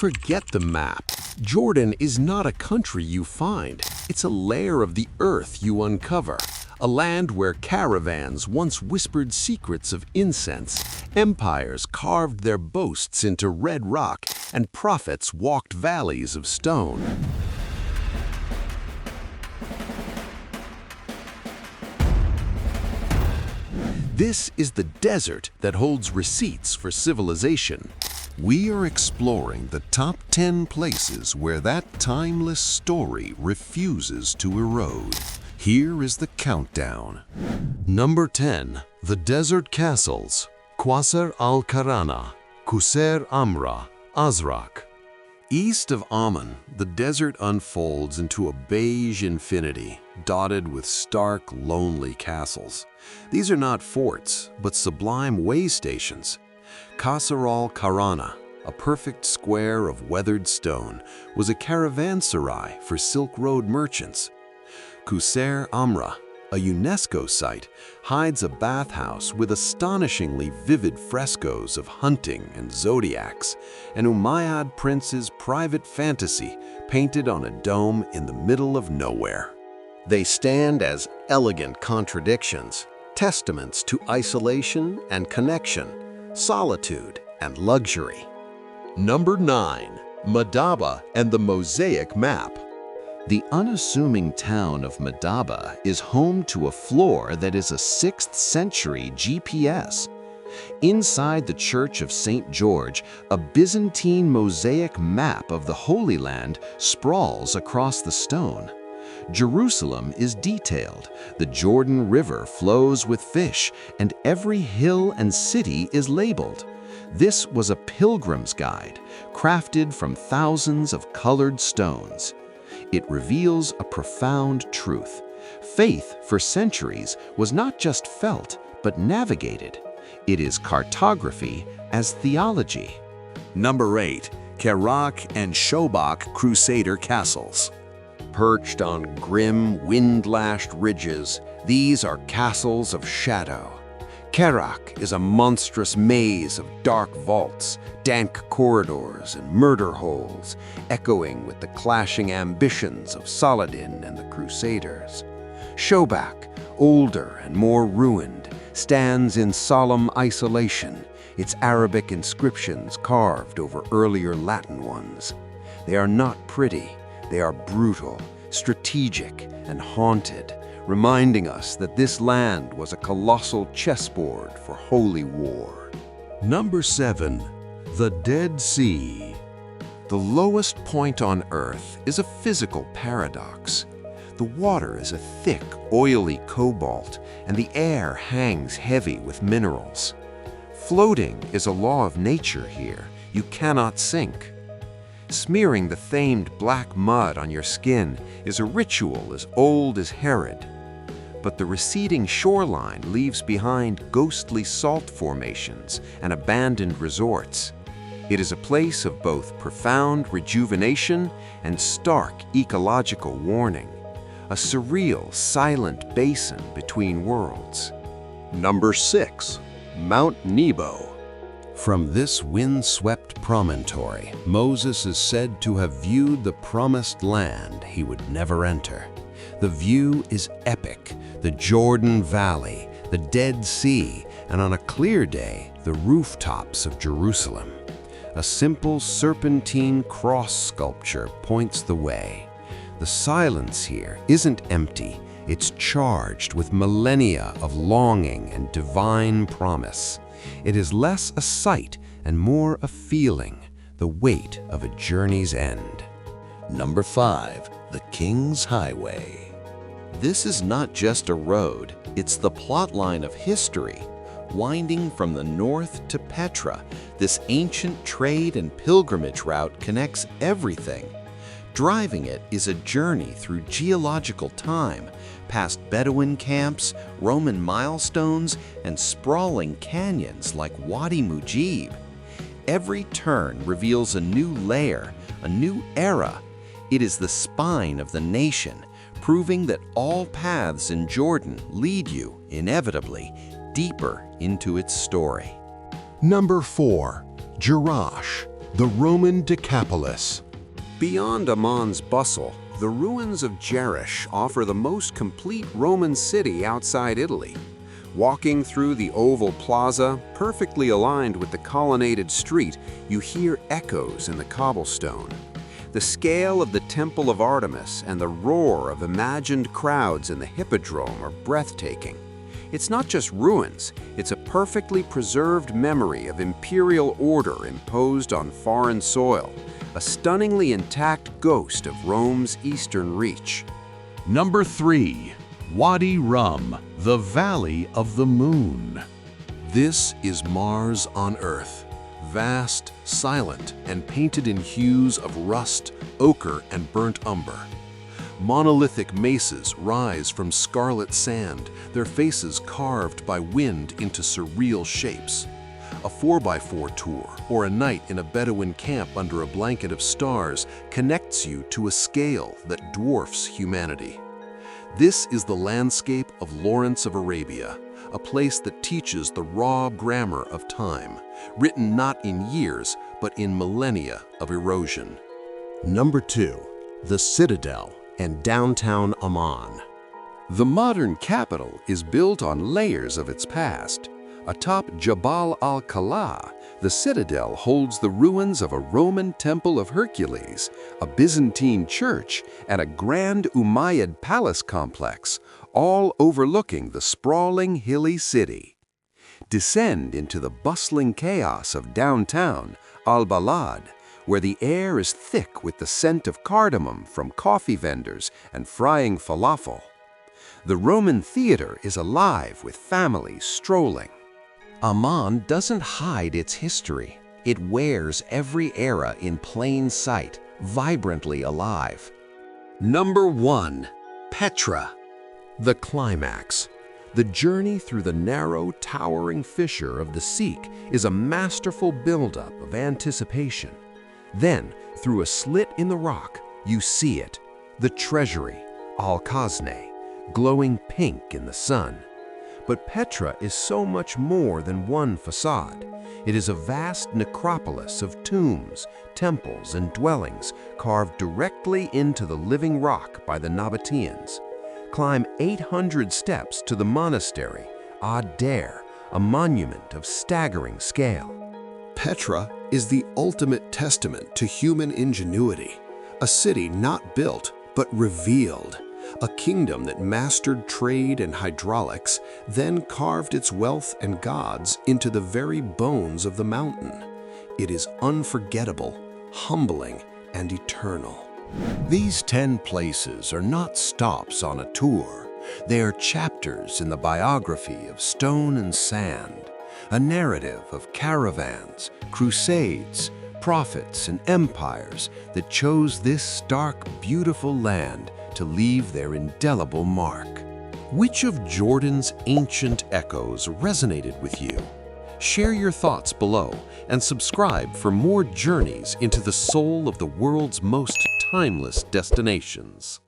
Forget the map. Jordan is not a country you find. It's a layer of the earth you uncover. A land where caravans once whispered secrets of incense, empires carved their boasts into red rock, and prophets walked valleys of stone. This is the desert that holds receipts for civilization. We are exploring the top 10 places where that timeless story refuses to erode. Here is the countdown. Number 10. The Desert Castles. Qasr al-Karana, Qusr Amra, Azraq. East of Amman, the desert unfolds into a beige infinity, dotted with stark, lonely castles. These are not forts, but sublime way stations. Qasr al-Karana, a perfect square of weathered stone, was a caravanserai for Silk Road merchants. Qusr Amra, a UNESCO site, hides a bathhouse with astonishingly vivid frescoes of hunting and zodiacs, an Umayyad prince's private fantasy painted on a dome in the middle of nowhere. They stand as elegant contradictions, testaments to isolation and connection, solitude and luxury. Number 9. Madaba and the Mosaic Map. The unassuming town of Madaba is home to a floor that is a 6th century GPS. Inside the Church of St. George, a Byzantine mosaic map of the Holy Land sprawls across the stone. Jerusalem is detailed, the Jordan River flows with fish, and every hill and city is labeled. This was a pilgrim's guide, crafted from thousands of colored stones. It reveals a profound truth. Faith, for centuries, was not just felt, but navigated. It is cartography as theology. Number 8. Kerak and Shobak Crusader Castles. Perched on grim, wind-lashed ridges, these are castles of shadow. Kerak is a monstrous maze of dark vaults, dank corridors, and murder holes, echoing with the clashing ambitions of Saladin and the Crusaders. Shobak, older and more ruined, stands in solemn isolation, its Arabic inscriptions carved over earlier Latin ones. They are not pretty, they are brutal, strategic, and haunted, reminding us that this land was a colossal chessboard for holy war. Number 7. The Dead Sea. The lowest point on Earth is a physical paradox. The water is a thick, oily cobalt, and the air hangs heavy with minerals. Floating is a law of nature here. You cannot sink. Smearing the famed black mud on your skin is a ritual as old as Herod. But the receding shoreline leaves behind ghostly salt formations and abandoned resorts. It is a place of both profound rejuvenation and stark ecological warning, a surreal, silent basin between worlds. Number 6. Mount Nebo. From this wind-swept promontory, Moses is said to have viewed the promised land he would never enter. The view is epic: the Jordan Valley, the Dead Sea, and on a clear day, the rooftops of Jerusalem. A simple serpentine cross sculpture points the way. The silence here isn't empty, it's charged with millennia of longing and divine promise. It is less a sight and more a feeling, the weight of a journey's end. Number 5. The King's Highway. This is not just a road, it's the plotline of history. Winding from the north to Petra, this ancient trade and pilgrimage route connects everything. Driving it is a journey through geological time, past Bedouin camps, Roman milestones, and sprawling canyons like Wadi Mujib. Every turn reveals a new layer, a new era. It is the spine of the nation, proving that all paths in Jordan lead you, inevitably, deeper into its story. Number 4. Jerash, The Roman Decapolis. Beyond Amman's bustle, the ruins of Jerish offer the most complete Roman city outside Italy. Walking through the oval plaza, perfectly aligned with the colonnaded street, you hear echoes in the cobblestone. The scale of the Temple of Artemis and the roar of imagined crowds in the Hippodrome are breathtaking. It's not just ruins, it's a perfectly preserved memory of imperial order imposed on foreign soil, a stunningly intact ghost of Rome's eastern reach. Number 3. Wadi Rum, the Valley of the Moon. This is Mars on Earth, vast, silent, and painted in hues of rust, ochre, and burnt umber. Monolithic mesas rise from scarlet sand, their faces carved by wind into surreal shapes. A 4x4 tour or a night in a Bedouin camp under a blanket of stars connects you to a scale that dwarfs humanity. This is the landscape of Lawrence of Arabia, a place that teaches the raw grammar of time, written not in years, but in millennia of erosion. Number 2. The Citadel and downtown Amman. The modern capital is built on layers of its past. Atop Jabal al-Kala, the citadel holds the ruins of a Roman temple of Hercules, a Byzantine church, and a grand Umayyad palace complex, all overlooking the sprawling hilly city. Descend into the bustling chaos of downtown Al-Balad, where the air is thick with the scent of cardamom from coffee vendors and frying falafel. The Roman theater is alive with families strolling. Amman doesn't hide its history. It wears every era in plain sight, vibrantly alive. Number 1. Petra. The climax. The journey through the narrow, towering fissure of the Sikh is a masterful buildup of anticipation. Then, through a slit in the rock, you see it, the treasury, Al-Khazne, glowing pink in the sun. But Petra is so much more than one facade. It is a vast necropolis of tombs, temples, and dwellings carved directly into the living rock by the Nabateans. Climb 800 steps to the monastery, Ad-Dair, a monument of staggering scale. Petra is the ultimate testament to human ingenuity, a city not built but revealed. A kingdom that mastered trade and hydraulics, then carved its wealth and gods into the very bones of the mountain. It is unforgettable, humbling, and eternal. These 10 places are not stops on a tour. They are chapters in the biography of stone and sand, a narrative of caravans, crusades, prophets, and empires that chose this stark, beautiful land to leave their indelible mark. Which of Jordan's ancient echoes resonated with you? Share your thoughts below and subscribe for more journeys into the soul of the world's most timeless destinations.